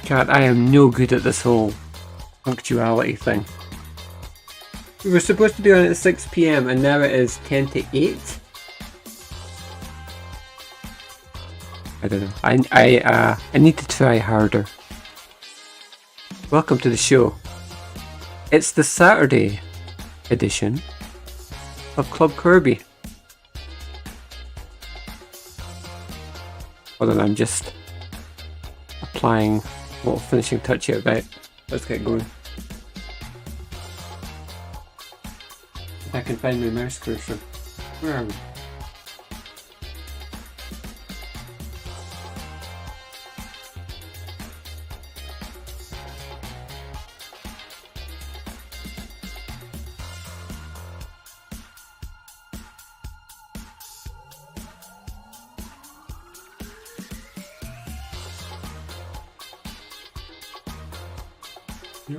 Cat, I am no good at this whole punctuality thing. We were supposed to be on at 6 PM and now it is 10 to 8. I don't know. I need to try harder. Welcome to the show. It's the Saturday edition of Club Kirby. Hold on, I'm just applying a little finishing touch here about. Let's get going. If I can find my mouse cursor. Where are we?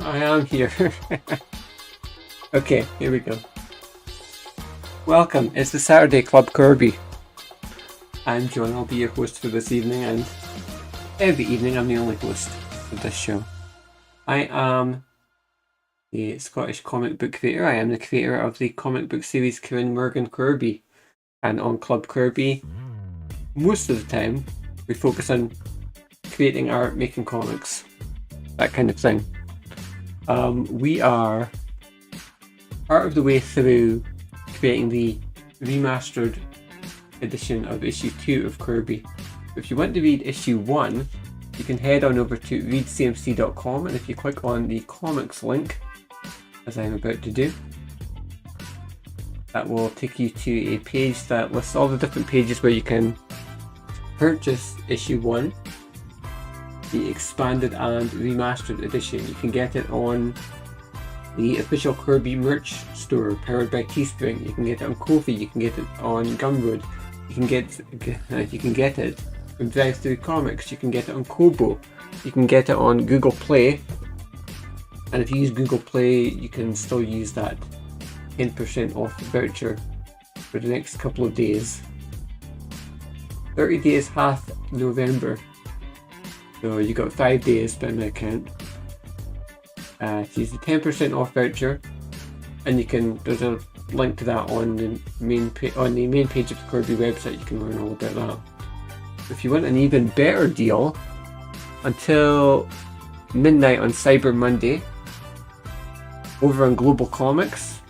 I am here. Okay, here we go. Welcome, it's the Saturday Club Kirby. I'm John, I'll be your host for this evening, and every evening I'm the only host of this show. I am the Scottish comic book creator. I am the creator of the comic book series Corinne Morgan Kirby. And on Club Kirby, most of the time, we focus on creating art, making comics, that kind of thing. We are part of the way through creating the remastered edition of issue 2 of Kirby. If you want to read issue 1, you can head on over to readcmc.com, and if you click on the comics link, as I'm about to do, that will take you to a page that lists all the different pages where you can purchase issue 1. The expanded and remastered edition. You can get it on the official Kirby merch store powered by Teespring. You can get it on Ko-fi. You can get it on Gumroad. You can get it from Drive-Thru Comics. You can get it on Kobo. You can get it on Google Play. And if you use Google Play, you can still use that 10% off voucher for the next couple of days. 30 days half November. So you got 5 days by my account to use the 10% off voucher, and there's a link to that on the main page of the Kirby website. You can learn all about that. If you want an even better deal, until midnight on Cyber Monday, over on Global Comics,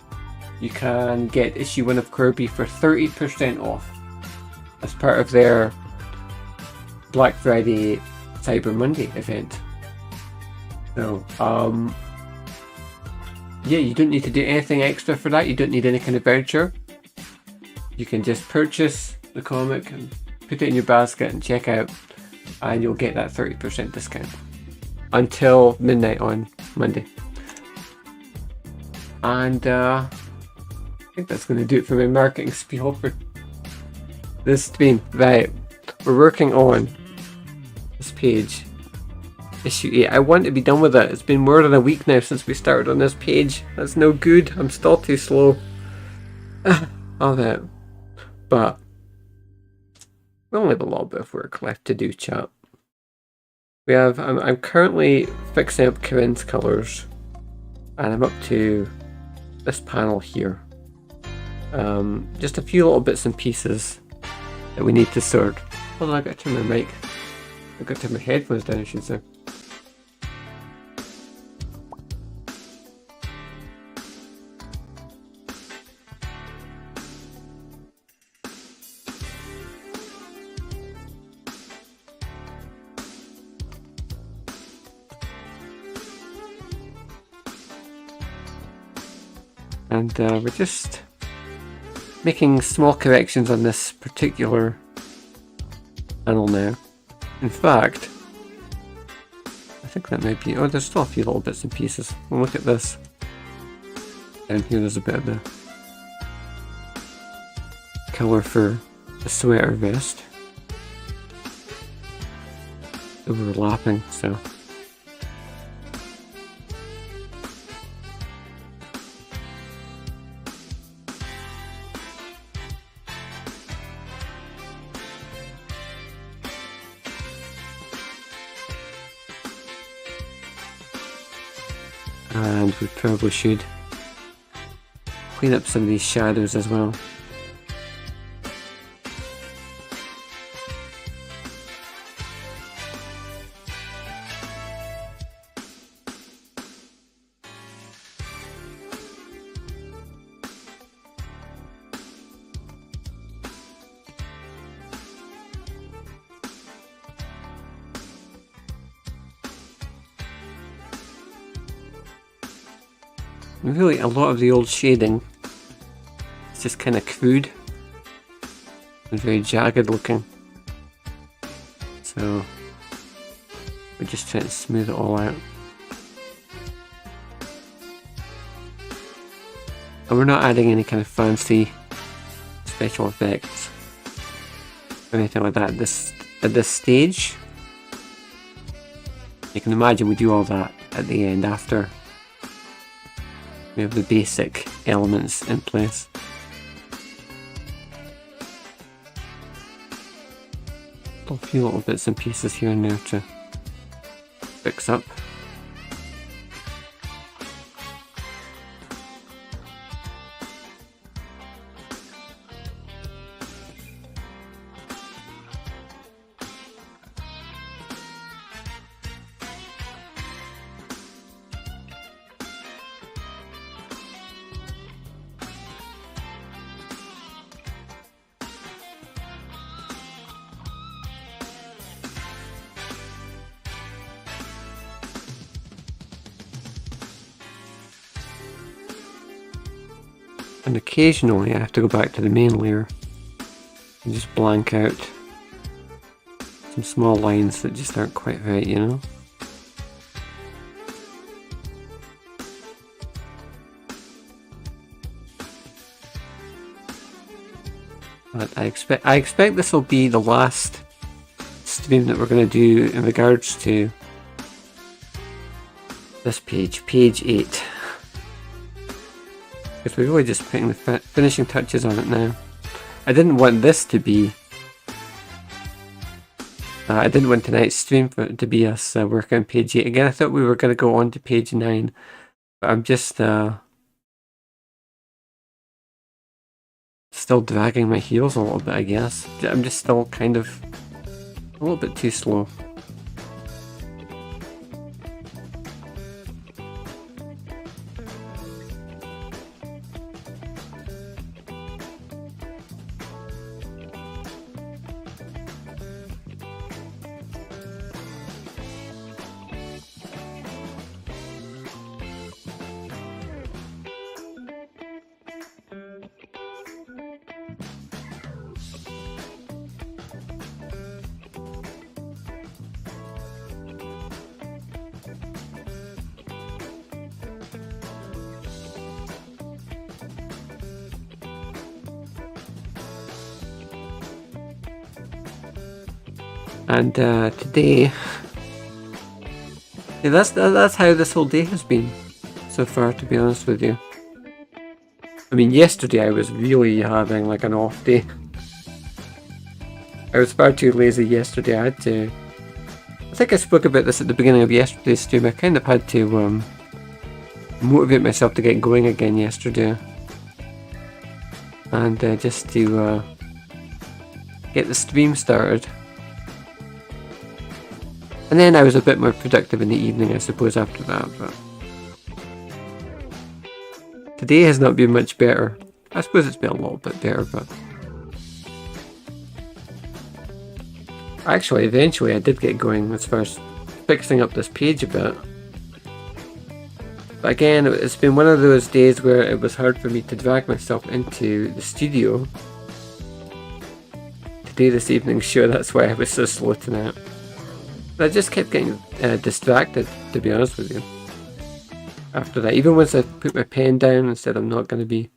you can get issue 1 of Kirby for 30% off as part of their Black Friday Cyber Monday event. So, yeah, you don't need to do anything extra for that. You don't need any kind of voucher. You can just purchase the comic and put it in your basket and check out, and you'll get that 30% discount until midnight on Monday. And I think that's going to do it for my marketing spiel for this stream. Right, we're working on this page, issue 8. I want to be done with it. It's been more than a week now since we started on this page. That's no good. I'm still too slow. All that. But we only have a little bit of work left to do, chat. We have. I'm currently fixing up Corinne's colours, and I'm up to this panel here. Just a few little bits and pieces that we need to sort. Hold on, I got to turn my mic. I've got to have my headphones down, I should say. And we're just making small corrections on this particular panel now. In fact, I think that might be... Oh, there's still a few little bits and pieces. Well, look at this. Down here there's a bit of the colour for the sweater vest. Overlapping, so... And we probably should clean up some of these shadows as well. Really, a lot of the old shading is just kind of crude and very jagged looking, so we're just trying to smooth it all out. And we're not adding any kind of fancy special effects or anything like that at this stage. You can imagine we do all that at the end after we have the basic elements in place. A few little bits and pieces here and there to fix up. And occasionally I have to go back to the main layer and just blank out some small lines that just aren't quite right, you know? But I expect this will be the last stream that we're going to do in regards to this page, page 8. Because we're really just putting the finishing touches on it now. I didn't want this to be... I didn't want tonight's stream for it to be us working on page 8 again. I thought we were going to go on to page 9. But I'm just still dragging my heels a little bit, I guess. I'm just still kind of a little bit too slow. And today, yeah, that's how this whole day has been so far, to be honest with you. I mean, yesterday I was really having like an off day. I was far too lazy yesterday. I think I spoke about this at the beginning of yesterday's stream. I kind of had to motivate myself to get going again yesterday. And just to get the stream started. And then I was a bit more productive in the evening, I suppose, after that, but today has not been much better. I suppose it's been a little bit better, but actually, eventually I did get going as far as fixing up this page a bit. But again, it's been one of those days where it was hard for me to drag myself into the studio to do this evening's show. That's why I was so slow tonight. But I just kept getting distracted, to be honest with you. After that, even once I put my pen down and said I'm not going to be,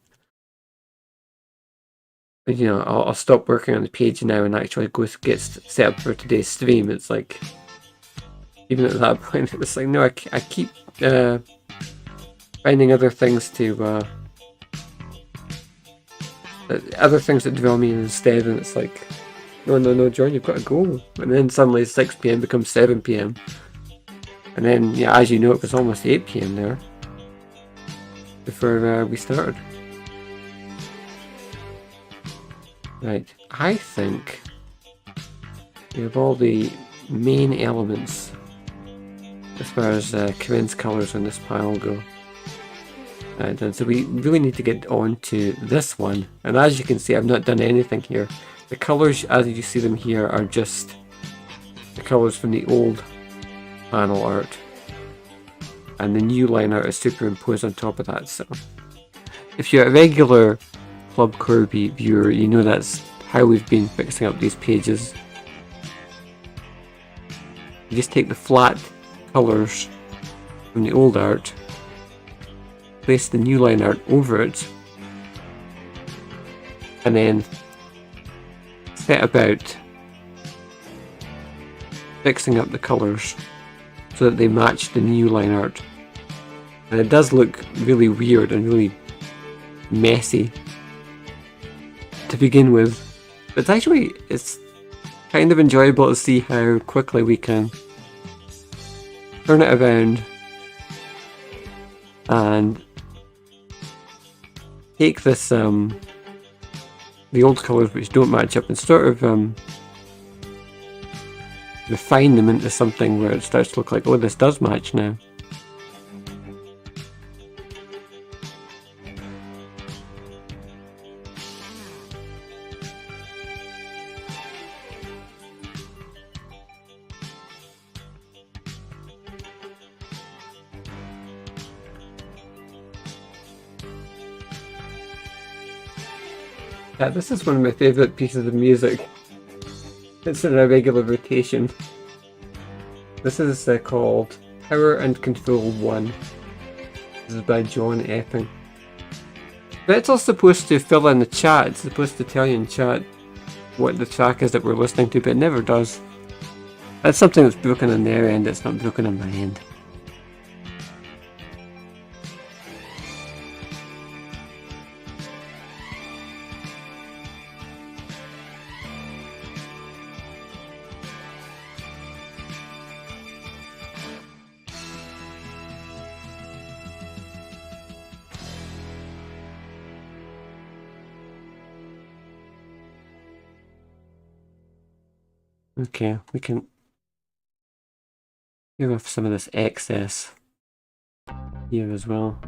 you know, I'll stop working on the page now and actually go get set up for today's stream. It's like, even at that point, it was like, no, I keep finding other things to, other things that draw me in instead, and it's like, no, John, you've got to go. And then suddenly 6 PM becomes 7 PM. And then, yeah, as you know, it was almost 8 PM there. before we started. Right, I think we have all the main elements as far as Corinne's colours on this pile go. And so we really need to get on to this one. And as you can see, I've not done anything here. The colours, as you see them here, are just the colours from the old panel art. And the new line art is superimposed on top of that. So if you're a regular Club Corbie viewer, you know that's how we've been fixing up these pages. You just take the flat colours from the old art, place the new line art over it, and then set about fixing up the colours so that they match the new line art. And it does look really weird and really messy to begin with, but it's kind of enjoyable to see how quickly we can turn it around and take this the old colours which don't match up and sort of refine them into something where it starts to look like, oh, this does match now. Yeah, this is one of my favourite pieces of music. It's in a regular rotation. This is called Power and Control 1. This is by John Epping. But it's also supposed to fill in the chat. It's supposed to tell you in chat what the track is that we're listening to, but it never does. That's something that's broken on their end, it's not broken on my end. Okay, we can get off some of this excess here as well.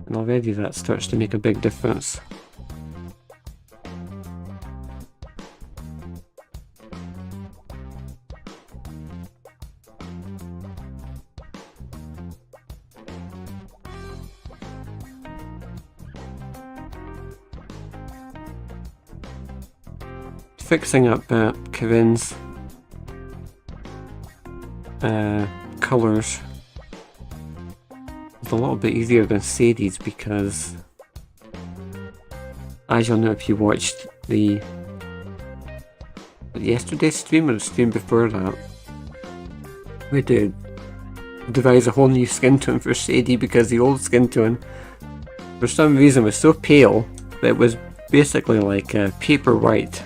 And already that starts to make a big difference. Fixing up Corinne's colours is a little bit easier than Sadie's because, as you'll know if you watched the yesterday's stream or the stream before that, we did devise a whole new skin tone for Sadie because the old skin tone for some reason was so pale that it was basically like paper white.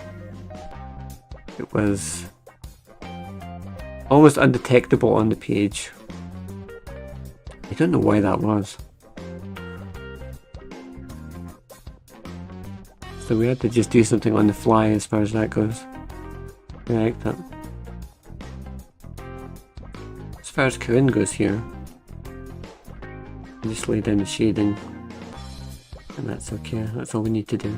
It was almost undetectable on the page. I don't know why that was. So we had to just do something on the fly as far as that goes. I like that. As far as Corinne goes here, I just lay down the shading and that's okay, that's all we need to do.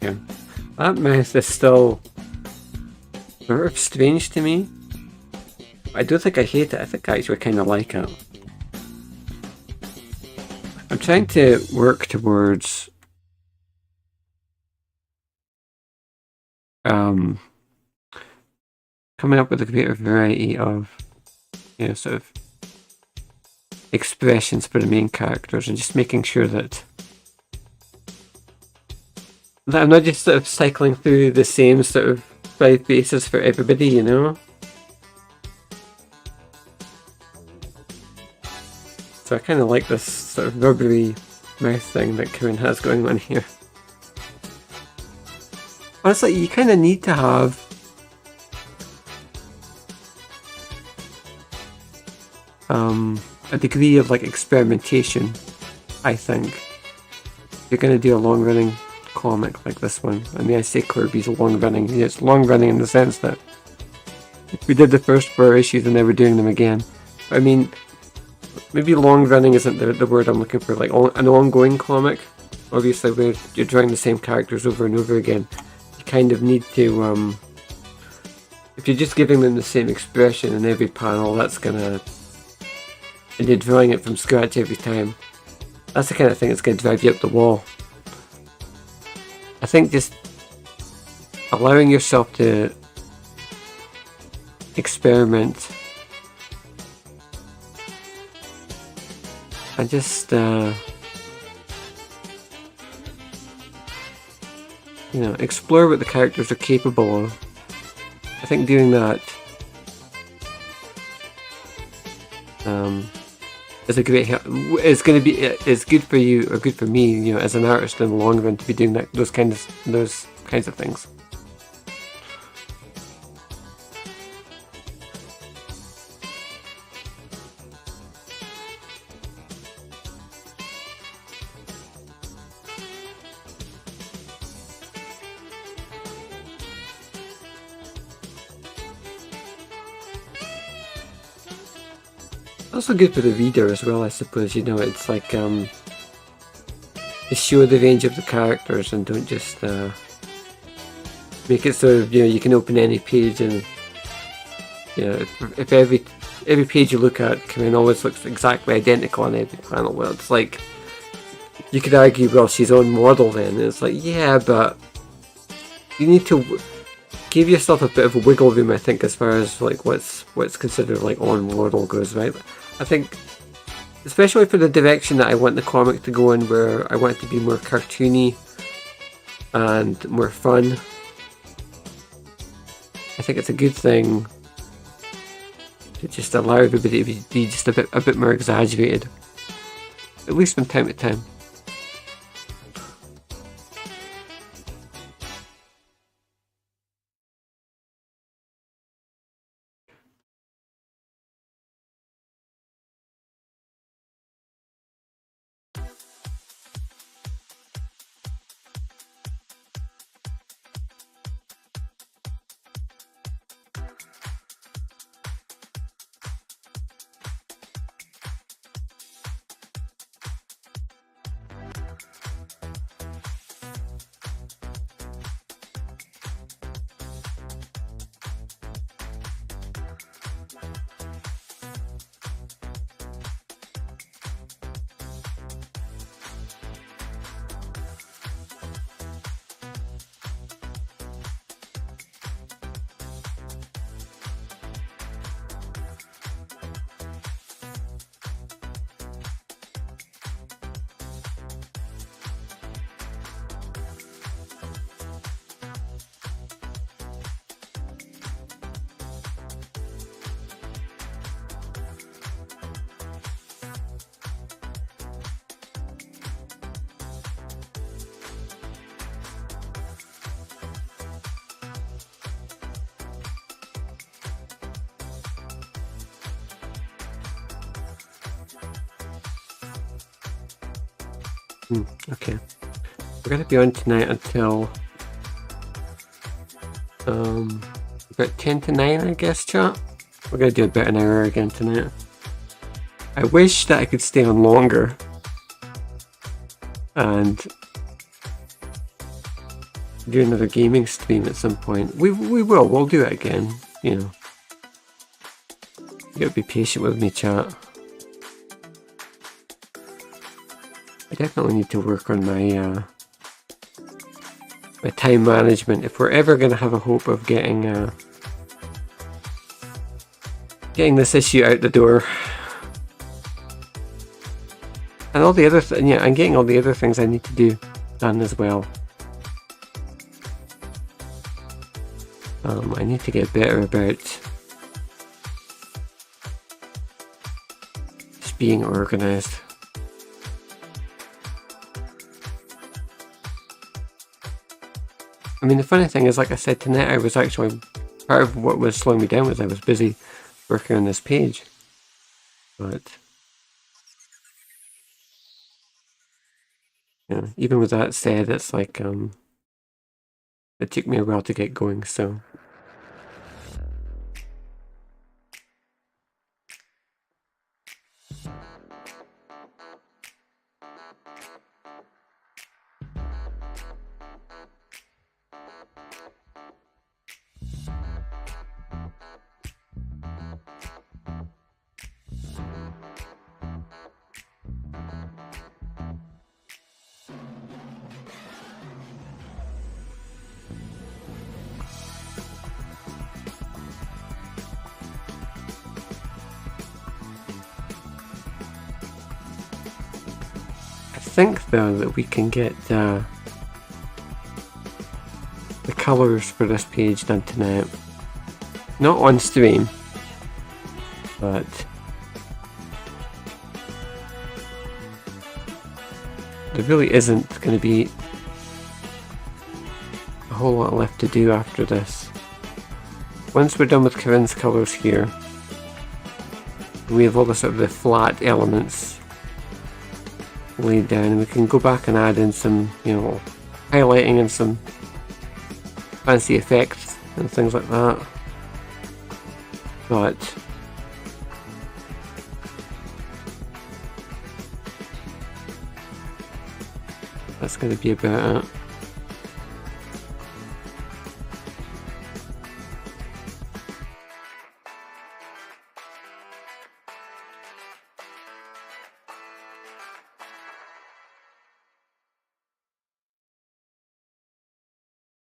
here. That mouth is still sort of strange to me. I don't think I hate it, I think I actually kind of like it. I'm trying to work towards coming up with a greater variety of, you know, sort of expressions for the main characters, and just making sure that I'm not just sort of cycling through the same sort of 5 faces for everybody, you know? So I kind of like this sort of rubbery mouth thing that Kieran has going on here. Honestly, you kind of need to have a degree of like experimentation, I think. If you're going to do a long-running comic like this one. I mean, I say Kirby's long-running. Yeah, it's long-running in the sense that we did the first 4 issues and now we're doing them again. I mean, maybe long-running isn't the word I'm looking for. Like an ongoing comic, obviously, where you're drawing the same characters over and over again. You kind of need to, if you're just giving them the same expression in every panel, that's gonna, and you're drawing it from scratch every time, that's the kind of thing that's going to drive you up the wall. I think just allowing yourself to experiment and just you know, explore what the characters are capable of. I think doing that is a great help. It's going to be, it's good for you, or good for me, you know, as an artist in the long run, to be doing that, those kinds of things. Also good for the reader as well, I suppose. You know, it's like to show the range of the characters and don't just make it so, you know, you can open any page and, you know, if every page you look at always looks exactly identical on every panel. Well, it's like, you could argue, well, she's on model then. And it's like, yeah, but you need to give yourself a bit of a wiggle room, I think, as far as like what's considered like on model goes, right? I think, especially for the direction that I want the comic to go in, where I want it to be more cartoony and more fun, I think it's a good thing to just allow everybody to be just a bit more exaggerated, at least from time to time. Okay, we're gonna be on tonight until about 10 to 9, I guess, chat. We're gonna do about an hour again tonight. I wish that I could stay on longer and do another gaming stream at some point. We'll do it again, you know. You gotta be patient with me, chat. I definitely need to work on my my time management if we're ever gonna have a hope of getting this issue out the door. And all the other yeah, and getting all the other things I need to do done as well. I need to get better about just being organized. I mean, the funny thing is, like I said, tonight I was actually, part of what was slowing me down was I was busy working on this page. But, yeah, even with that said, it's like, it took me a while to get going, so. I think though that we can get the colours for this page done tonight. Not on stream, but there really isn't going to be a whole lot left to do after this. Once we're done with Corinne's colours here, we have all the sort of the flat elements laid down, and we can go back and add in some, you know, highlighting and some fancy effects and things like that. But that's going to be about it.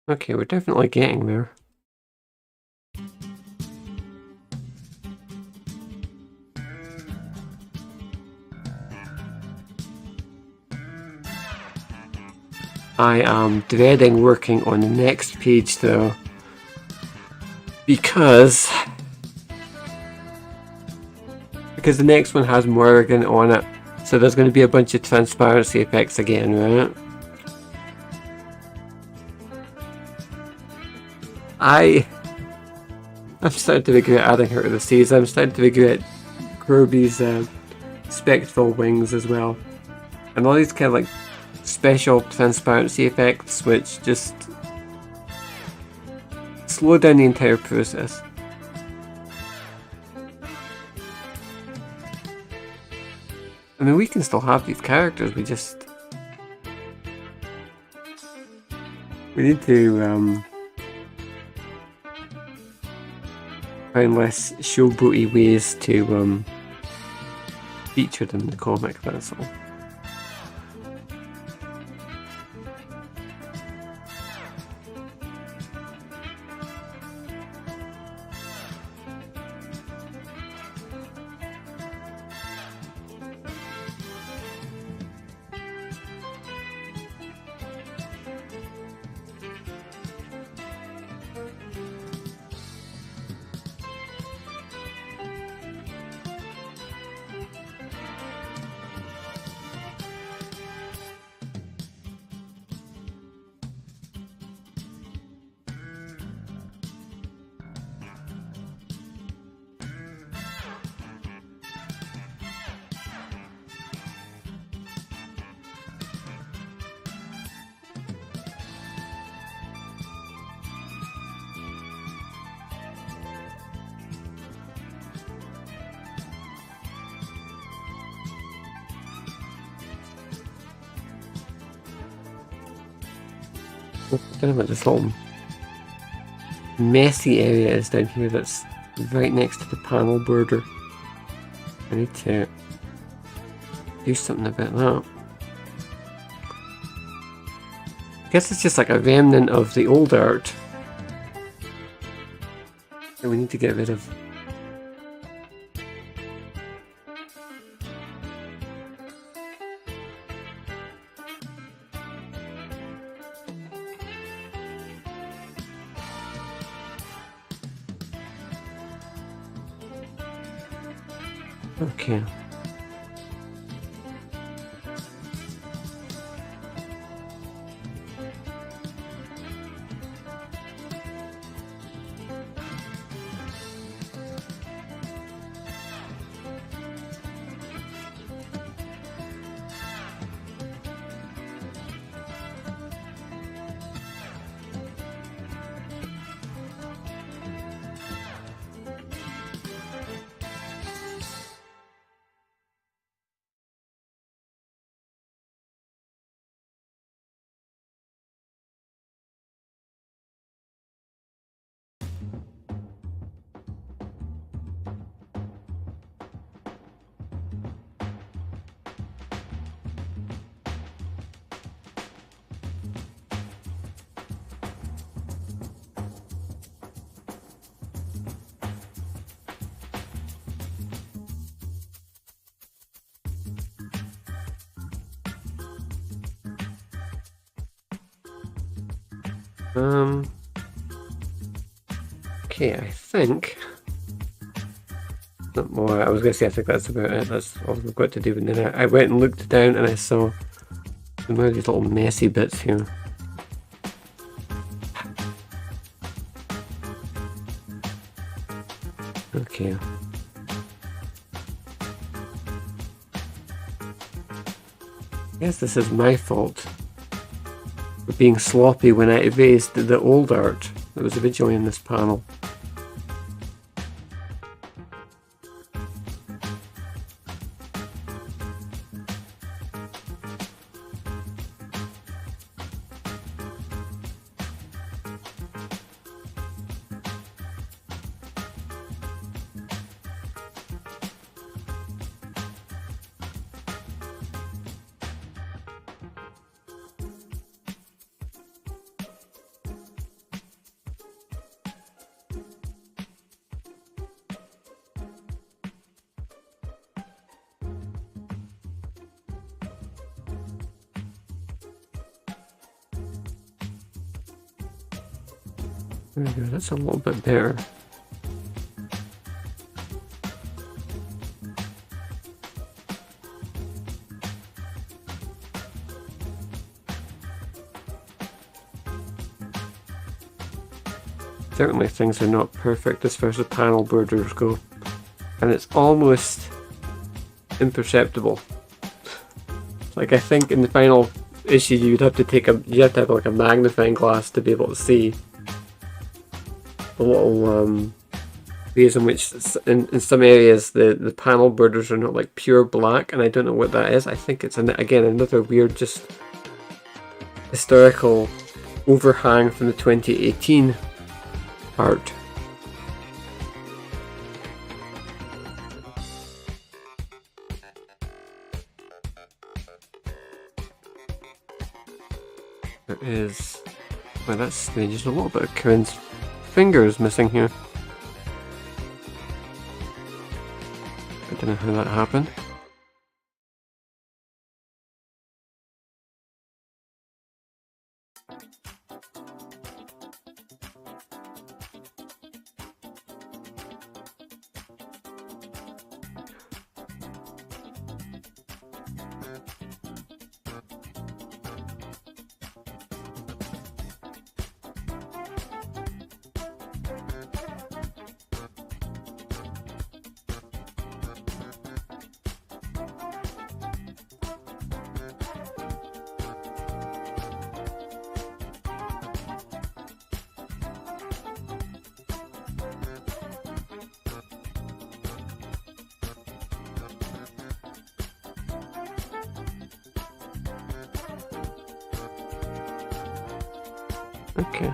Okay, we're definitely getting there. I am dreading working on the next page though, because the next one has Morrigan on it, so there's going to be a bunch of transparency effects again, right? I'm starting to figure out adding her to the seas. I'm starting to figure out Corbie's spectral wings as well, and all these kind of like special transparency effects which just slow down the entire process. I mean, we can still have these characters, we need to find less showboaty ways to feature them in the comic, that's all. I don't know what this little messy area is down here that's right next to the panel border. I need to do something about that. I guess it's just like a remnant of the old art that we need to get rid of. Okay. Okay, I think. Not more. I was going to say I think that's about it. That's all we've got to do. And then I went and looked down and I saw some of these little messy bits here. Okay. I guess this is my fault for being sloppy when I erased the old art that was originally in this panel. There we go, that's a little bit better. Certainly things are not perfect as far as the panel borders go, and it's almost imperceptible. Like I think in the final issue you'd have to have like a magnifying glass to be able to see the little ways in which in some areas the panel borders are not like pure black, and I don't know what that is. I think it's again another weird just historical overhang from the 2018 art. There is, well that's strange, there's a little bit of Corinne's fingers missing here. I don't know how that happened. Okay.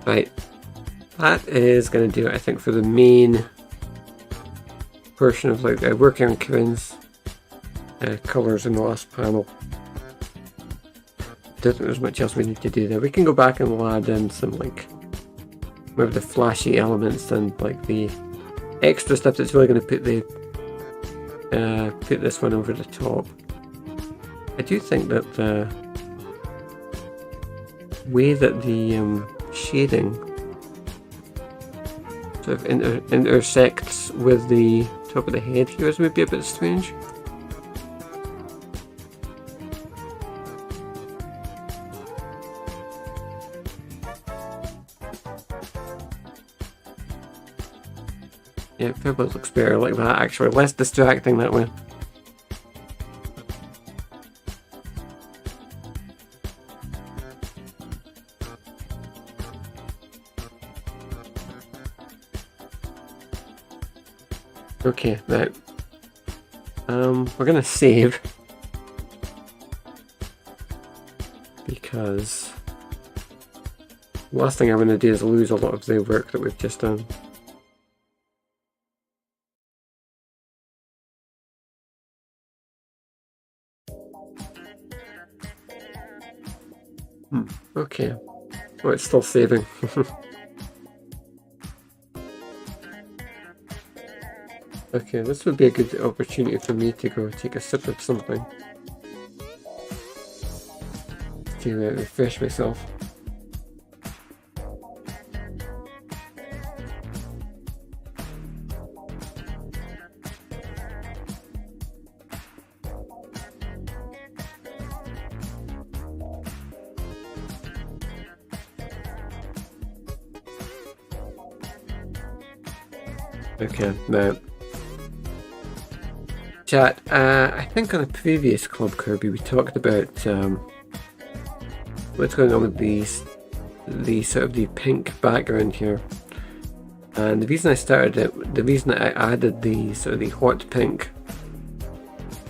Right. That is going to do it, I think, for the main portion of like working on Corinne's colours in the last panel. Don't think there's much else we need to do there. We can go back and we'll add in some like maybe the flashy elements and like the extra stuff that's really going to put the put this one over the top. I do think that the way that the shading sort of intersects with the top of the head here is maybe a bit strange. Yeah, it probably looks better like that actually, less distracting that way. Okay, now we're gonna save because the last thing I'm gonna do is lose a lot of the work that we've just done. Okay, oh, it's still saving. Okay, this would be a good opportunity for me to go take a sip of something to refresh myself. Okay, now chat, I think on a previous Club Kirby we talked about what's going on with the sort of the pink background here, and the reason I started it, the reason I added the sort of the hot pink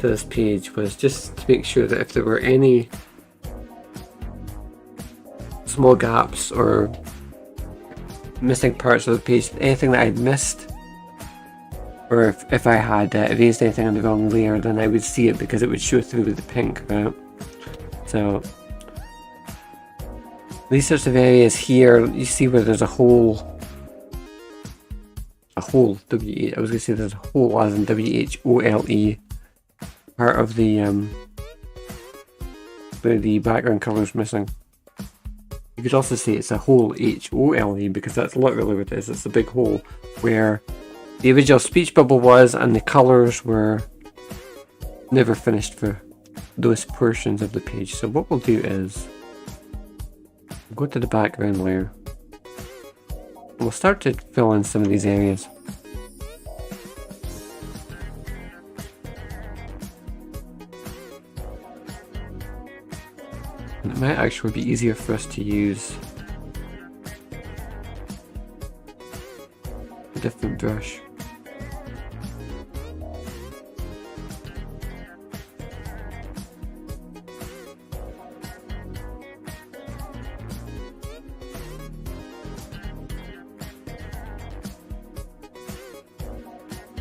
to this page was just to make sure that if there were any small gaps or missing parts of the page, anything that I'd missed, or if I had erased anything on the wrong layer, then I would see it because it would show through with the pink, right? So these sorts of areas here, you see where there's a hole, W-H, I was going to say there's a hole as in W-H-O-L-E, part of the where the background colour is missing. You could also say it's a hole, H-O-L-E, because that's literally what it is. It's a big hole where the original speech bubble was, and the colours were never finished for those portions of the page. So what we'll do is go to the background layer. We'll start to fill in some of these areas. And it might actually be easier for us to use a different brush.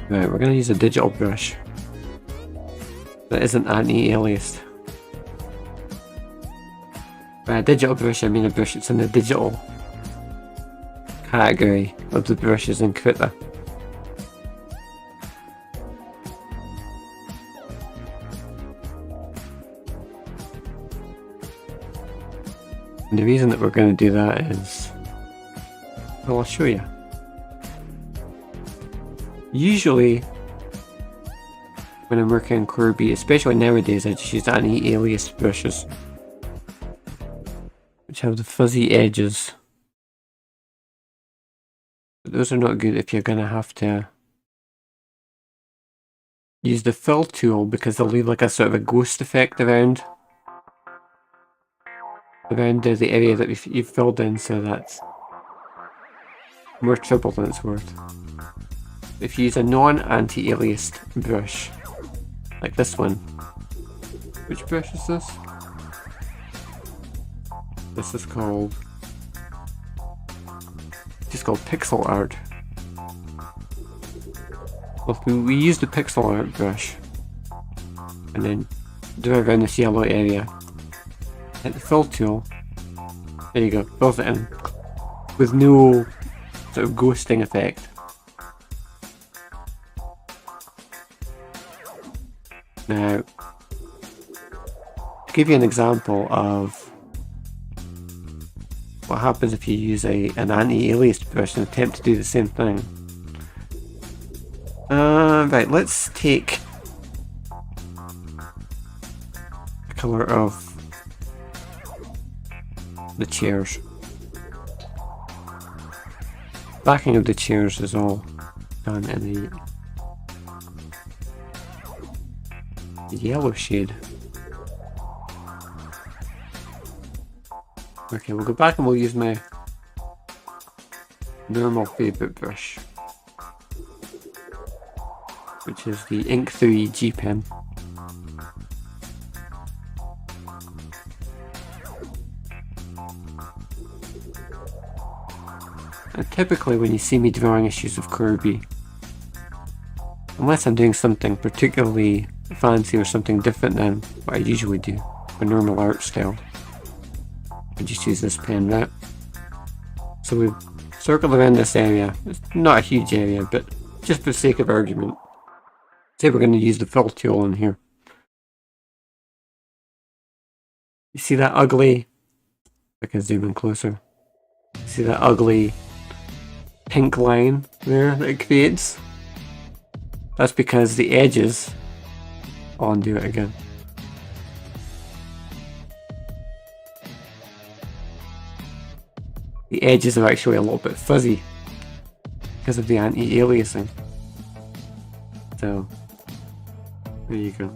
Right, we're going to use a digital brush that isn't anti-aliased. By a digital brush, I mean a brush that's in the digital category of the brushes in Krita. And the reason that we're going to do that is, well, I'll show you. Usually, when I'm working on CORBIE, especially nowadays, I just use anti-aliased brushes, which have the fuzzy edges. But those are not good if you're going to have to use the fill tool, because they'll leave like a sort of a ghost effect around the area that you've filled in, so that's more trouble than it's worth. If you use a non-anti-aliased brush, like this one, which brush is this? This is called, just called pixel art. Well, we use the pixel art brush and then do it around this yellow area. Hit the fill tool. There you go, fills it in with no sort of ghosting effect. Now, to give you an example of what happens if you use an anti-alias brush and attempt to do the same thing. Right, let's take the colour of the chairs. Backing of the chairs is all done in the yellow shade. Okay, we'll go back and we'll use my normal favourite brush, which is the Ink 3 G pen. And typically when you see me drawing issues of Kirby, unless I'm doing something particularly fancy or something different than what I usually do, a normal art style, I just use this pen, right? So we circle around this area. It's not a huge area, but just for the sake of argument, say we're going to use the fill tool in here. You see that ugly, I can zoom in closer, see that ugly pink line there that it creates? That's because the edges, I'll undo it again. The edges are actually a little bit fuzzy because of the anti-aliasing. So, there you go.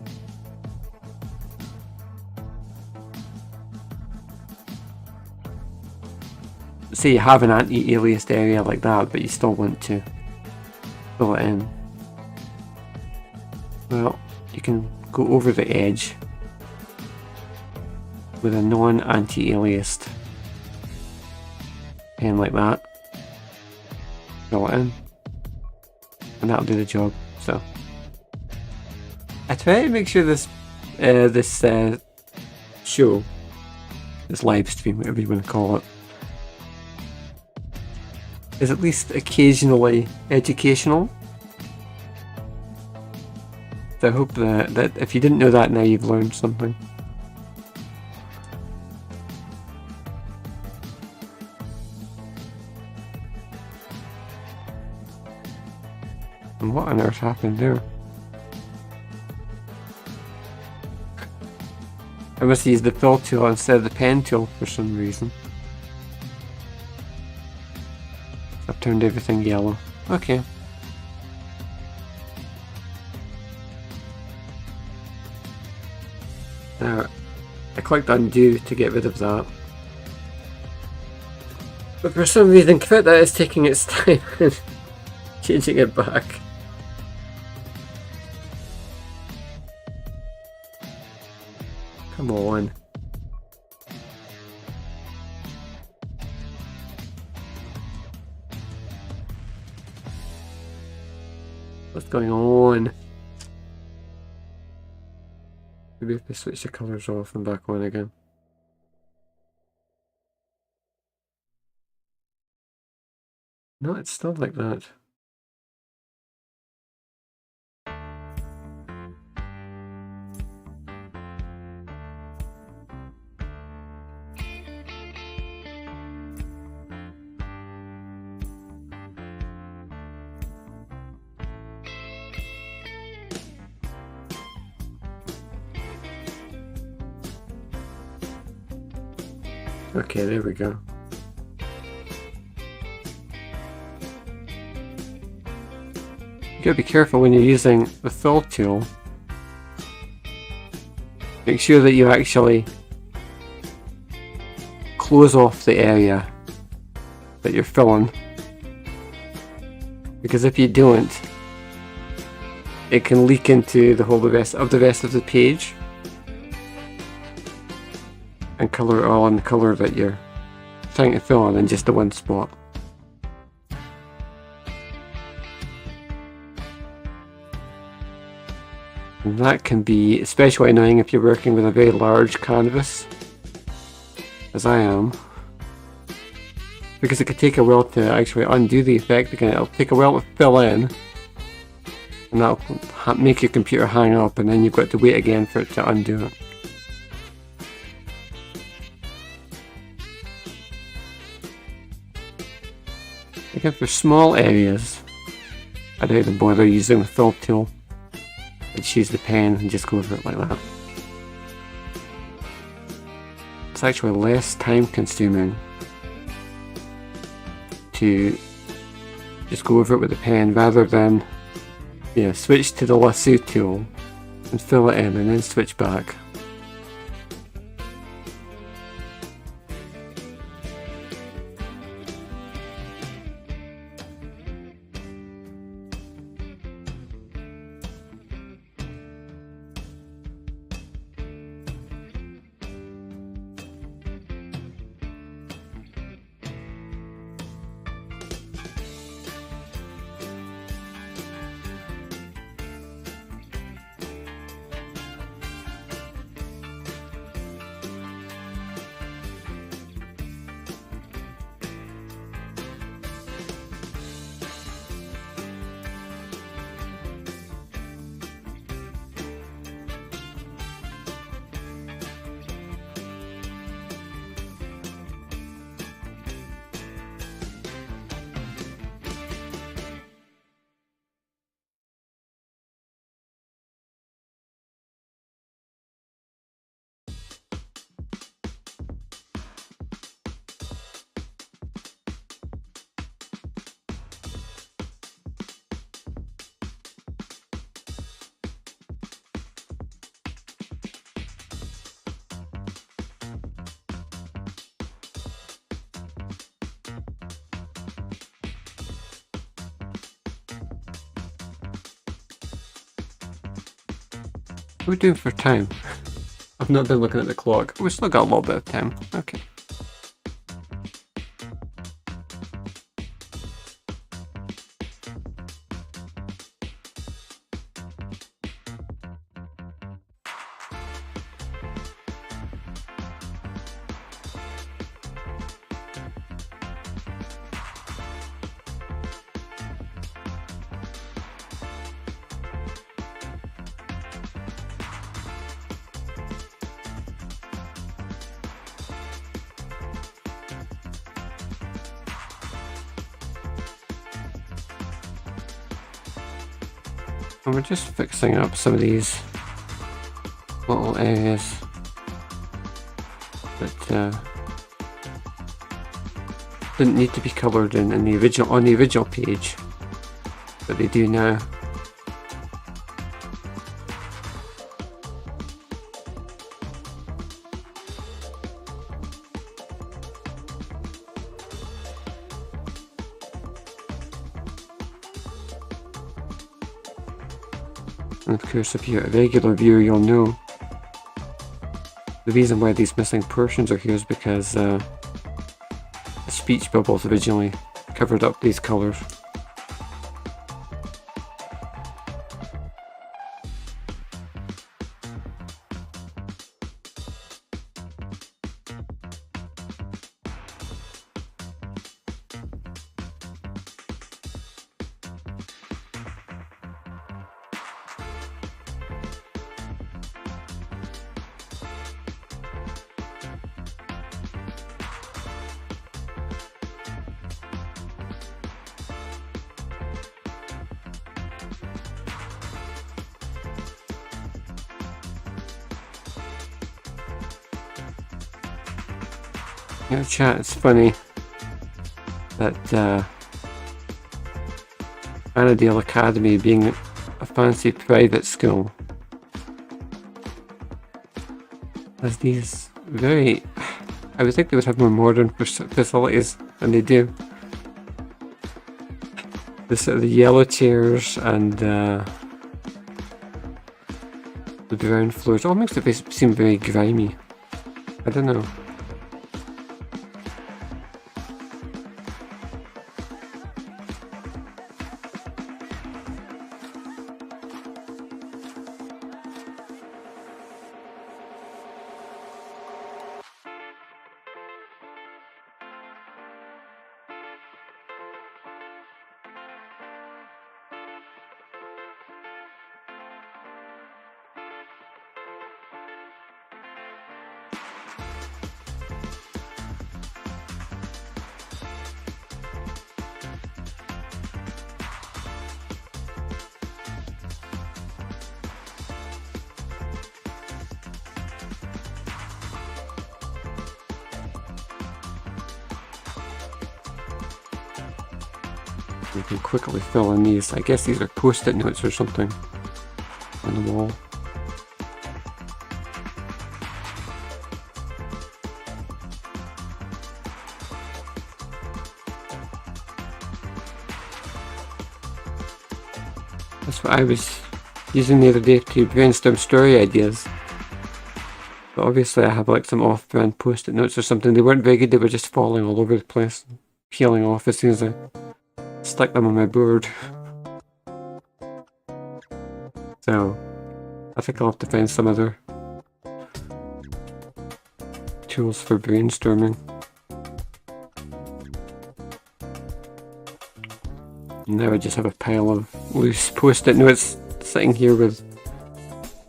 Say you have an anti-aliased area like that, but you still want to fill it in. Well, you can go over the edge with a non-anti-aliased pen like that, fill it in, and that'll do the job. So I try to make sure this show, this live stream, whatever you want to call it, is at least occasionally educational. So I hope that if you didn't know that, now you've learned something. And what on earth happened there? I must use the fill tool instead of the pen tool for some reason. I've turned everything yellow. Okay. Now, I clicked undo to get rid of that. But for some reason, Krita is taking its time and changing it back. Come on. What's going on? Maybe if I switch the colours off and back on again. No, it's still like that. Okay, there we go. You gotta be careful when you're using the fill tool. Make sure that you actually close off the area that you're filling, because if you don't, it can leak into the rest of the page. and colour it all in the colour that you're trying to fill in just the one spot. And that can be especially annoying if you're working with a very large canvas, as I am, because it could take a while to actually undo the effect. Again, it'll take a while to fill in, and that'll make your computer hang up, and then you've got to wait again for it to undo it. Again, for small areas, I don't even bother using the fill tool. I just use the pen and just go over it like that. It's actually less time consuming to just go over it with a pen rather than switch to the lasso tool and fill it in and then switch back. What are we doing for time? I've not been looking at the clock. We've still got a little bit of time. Okay. And we're just fixing up some of these little areas that didn't need to be coloured in the original page, but they do now. And of course, if you're a regular viewer, you'll know the reason why these missing portions are here is because the speech bubbles originally covered up these colours. You know, chat, it's funny that Annandale Academy being a fancy private school has these very... I would think they would have more modern facilities than they do. The yellow chairs and the brown floors all makes it seem very grimy. I don't know. You can quickly fill in these. I guess these are post-it notes or something on the wall. That's what I was using the other day to brainstorm story ideas. But obviously I have like some off-brand post-it notes or something. They weren't very good, they were just falling all over the place. Peeling off as soon as I stuck them on my board. So I think I'll have to find some other tools for brainstorming. And now I just have a pile of loose post-it notes sitting here with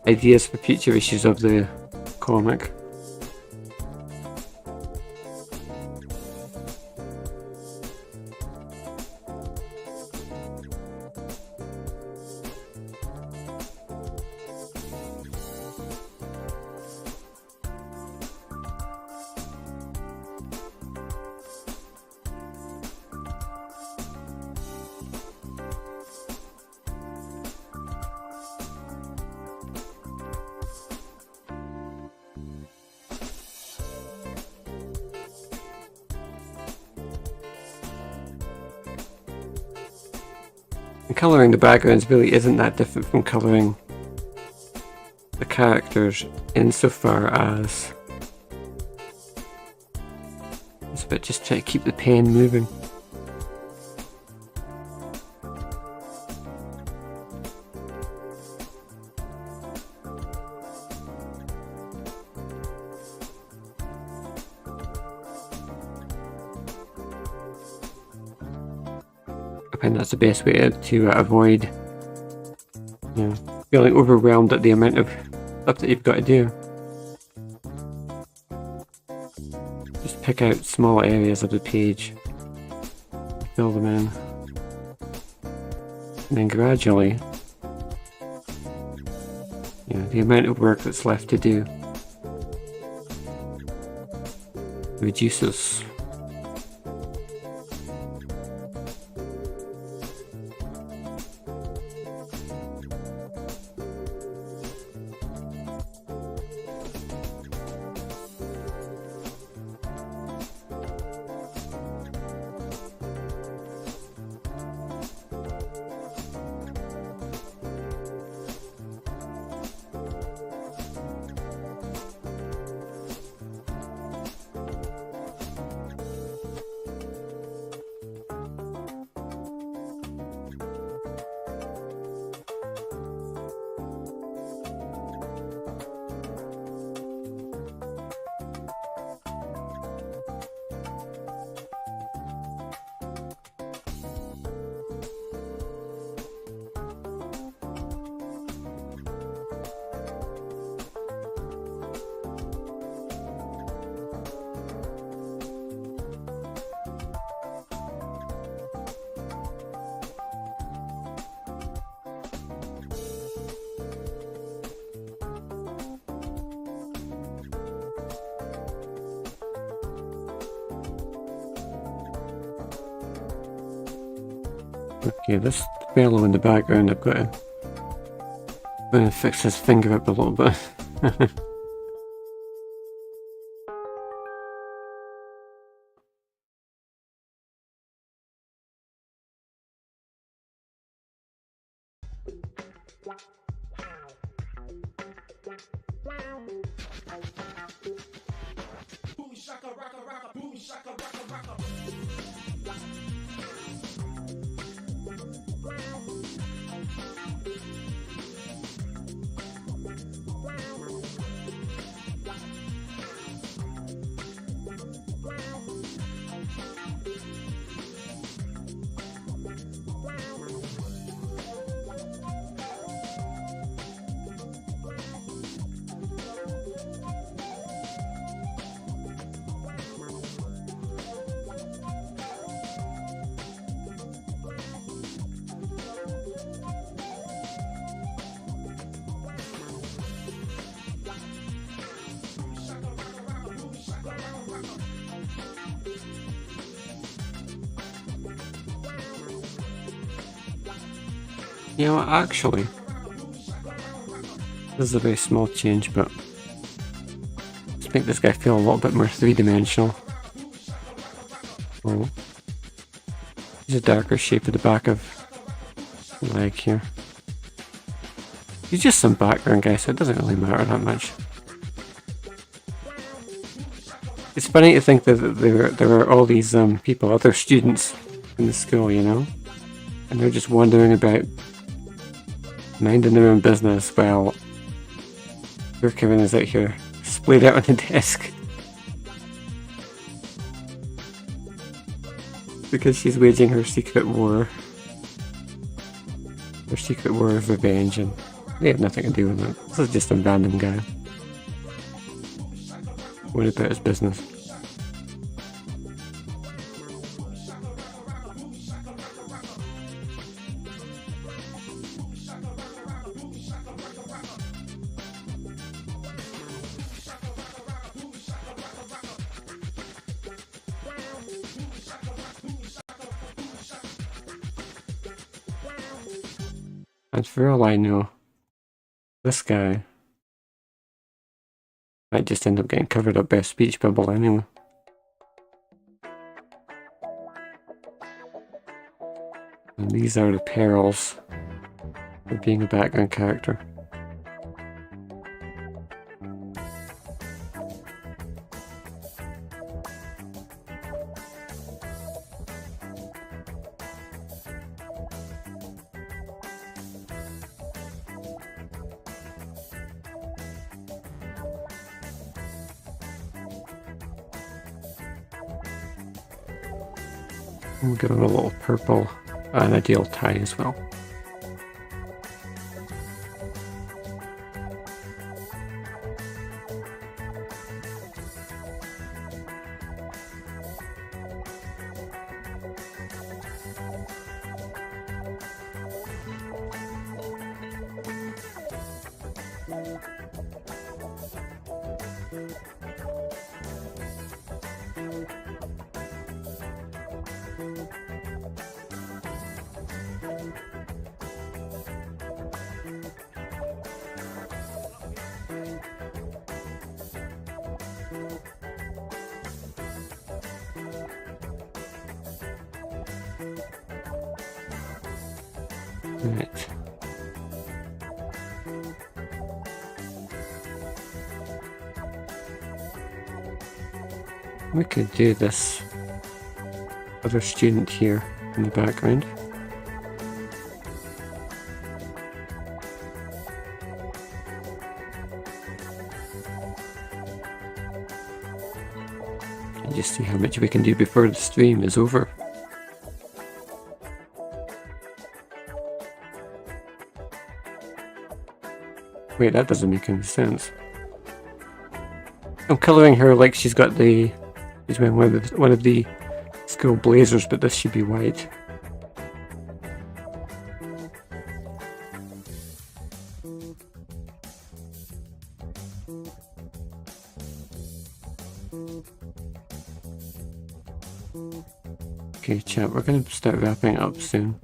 ideas for future issues of the comic. And colouring the backgrounds really isn't that different from colouring the characters insofar as it's about just trying to keep the pen moving. I think that's the best way to avoid, you know, feeling overwhelmed at the amount of stuff that you've got to do. Just pick out small areas of the page, fill them in, and then gradually, you know, the amount of work that's left to do reduces. Okay, this fellow in the background, I've got to fix his finger up a little bit. You know what, actually, this is a very small change, but let's make this guy feel a little bit more three-dimensional. Oh. He's a darker shape at the back of the leg here. He's just some background guy, so it doesn't really matter that much. It's funny to think that there are all these people, other students in the school, you know? And they're just wandering about, minding their own business while poor Kevin is out here, splayed out on the desk. Because she's waging her secret war. Her secret war of revenge, and they have nothing to do with it. This is just a random guy. What about his business? And for all I know, this guy might just end up getting covered up by a speech bubble anyway. And these are the perils of being a background character. We'll give him a little purple and a deal tie as well. Right. We could do this other student here in the background. And just see how much we can do before the stream is over. Wait, that doesn't make any sense. I'm colouring her like she's got the... She's wearing one of the school blazers, but this should be white. Okay, chat, we're going to start wrapping up soon.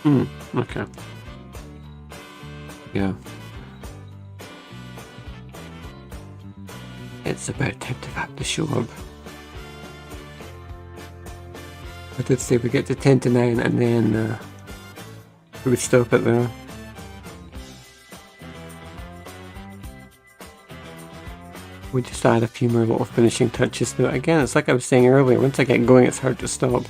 Okay. Yeah. It's about time to wrap the show up. I did say we get to 10 to 9 and then we would stop it there. We just add a few more little finishing touches to it. Again, it's like I was saying earlier, once I get going it's hard to stop.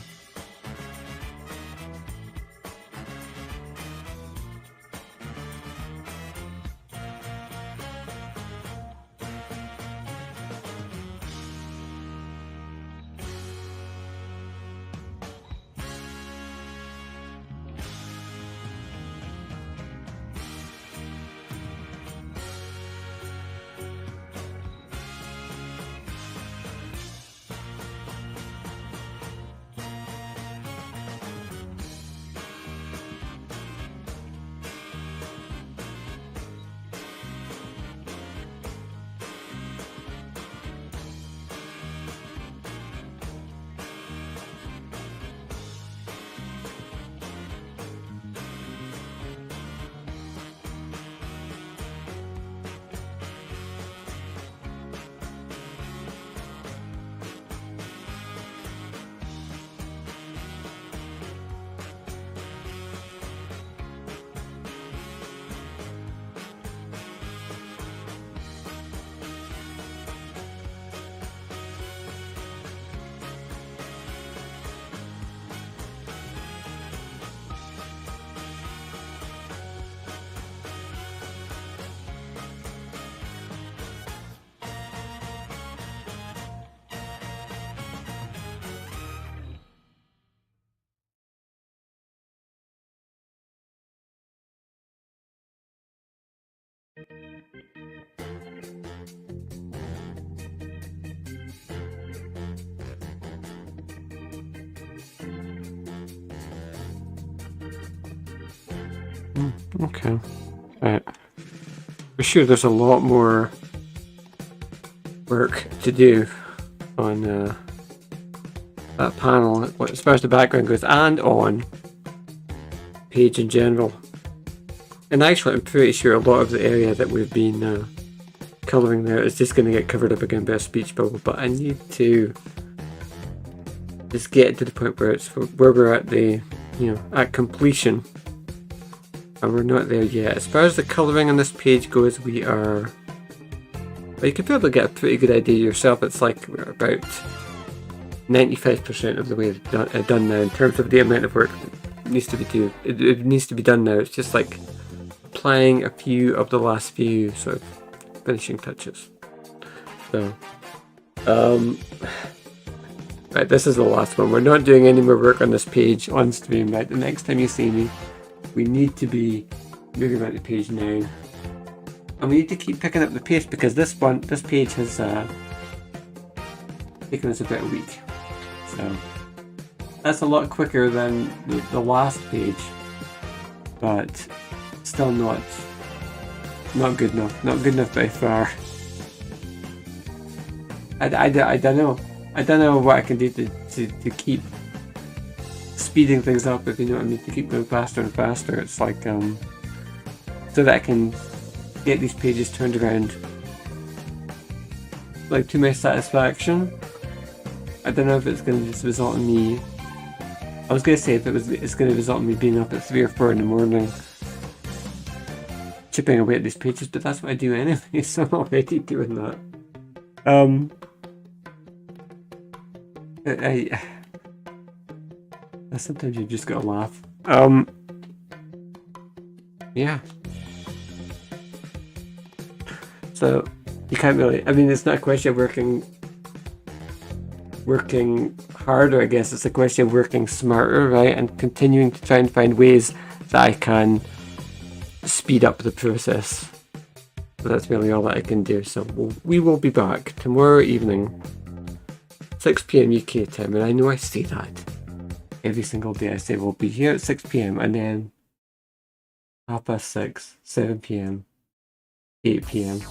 Okay. Right. For sure there's a lot more work to do on that panel as far as the background goes and on page in general. And actually I'm pretty sure a lot of the area that we've been colouring there is just going to get covered up again by a speech bubble, but I need to just get to the point where we're at the, at completion. And we're not there yet. As far as the colouring on this page goes, we are... Well, you can probably get a pretty good idea yourself. It's like we're about 95% of the way done now in terms of the amount of work that needs to be it needs to be done now. It's just like applying a few of the last few sort of finishing touches. So, right, this is the last one. We're not doing any more work on this page on stream. Right, the next time you see me, we need to be moving on to page 9, and we need to keep picking up the pace because this page has taken us about a week, so that's a lot quicker than the last page, but still not good enough by far. I don't know what I can do to keep speeding things up, if you know what I mean, to keep going faster and faster. It's like so that I can get these pages turned around like to my satisfaction. I don't know if it's going to just result in me, I was going to say if it's going to result in me being up at 3 or 4 in the morning chipping away at these pages, but that's what I do anyway, so I'm already doing that. Sometimes you just gotta laugh. Yeah. So you can't really, I mean, it's not a question of working harder, I guess. It's a question of working smarter, right? And continuing to try and find ways that I can speed up the process. So that's really all that I can do. So we will be back tomorrow evening, 6 PM UK time, and I know I say that every single day. I say we'll be here at 6 PM and then 6:30, 7 PM, 8 PM.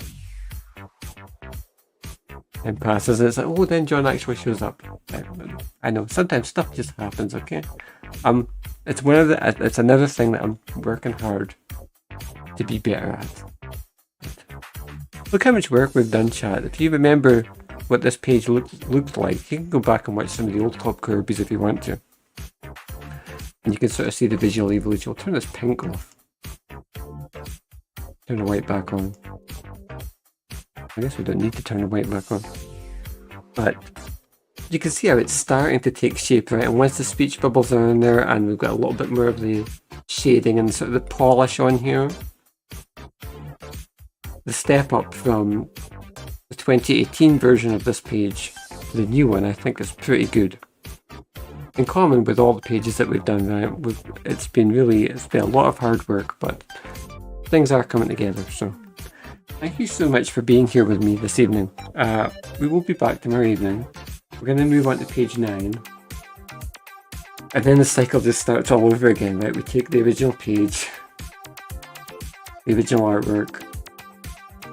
And passes and it's like, oh, then John actually shows up. I know, sometimes stuff just happens, okay? It's it's another thing that I'm working hard to be better at. Look how much work we've done, chat. If you remember what this page looked like, you can go back and watch some of the old Club Kirby's if you want to. And you can sort of see the visual evolution. We'll turn this pink off. Turn the white back on. I guess we don't need to turn the white back on. But you can see how it's starting to take shape, right? And once the speech bubbles are in there and we've got a little bit more of the shading and sort of the polish on here, the step up from the 2018 version of this page to the new one, I think is pretty good. In common with all the pages that we've done, right? It's been a lot of hard work, but things are coming together. So thank you so much for being here with me this evening. We will be back tomorrow evening. We're going to move on to page 9. And then the cycle just starts all over again, right? We take the original page, the original artwork,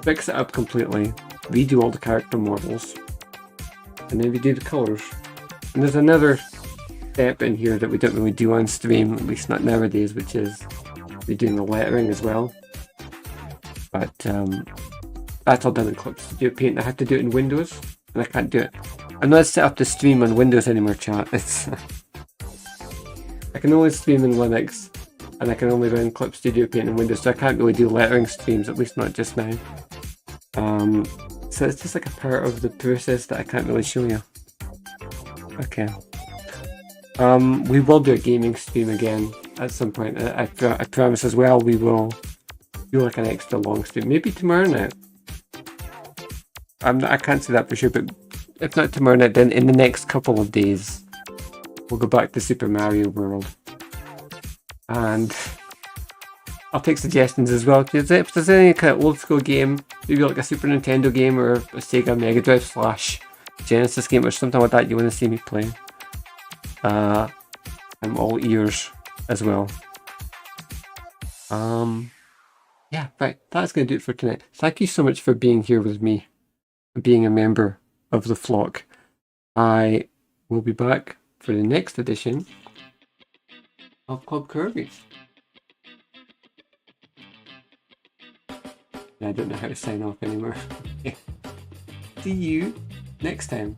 fix it up completely, redo all the character models, and then we do the colours. And there's another step in here that we don't really do on stream, at least not nowadays, which is redoing the lettering as well. But that's all done in Clip Studio Paint. I have to do it in Windows, and I can't do it. I'm not set up to stream on Windows anymore, chat. It's I can only stream in Linux, and I can only run Clip Studio Paint in Windows, so I can't really do lettering streams, at least not just now. So it's just like a part of the process that I can't really show you. Okay. We will do a gaming stream again at some point. I promise as well. We will do like an extra long stream, maybe tomorrow night. I can't say that for sure, but if not tomorrow night, then in the next couple of days, we'll go back to Super Mario World, and I'll take suggestions as well. If there's any kind of old school game, maybe like a Super Nintendo game or a Sega Mega Drive / Genesis game or something like that you want to see me play, I'm all ears as well. Yeah, right, that's going to do it for tonight. Thank you so much for being here with me, being a member of the flock. I will be back for the next edition of Club Kirby. I don't know how to sign off anymore. See you next time.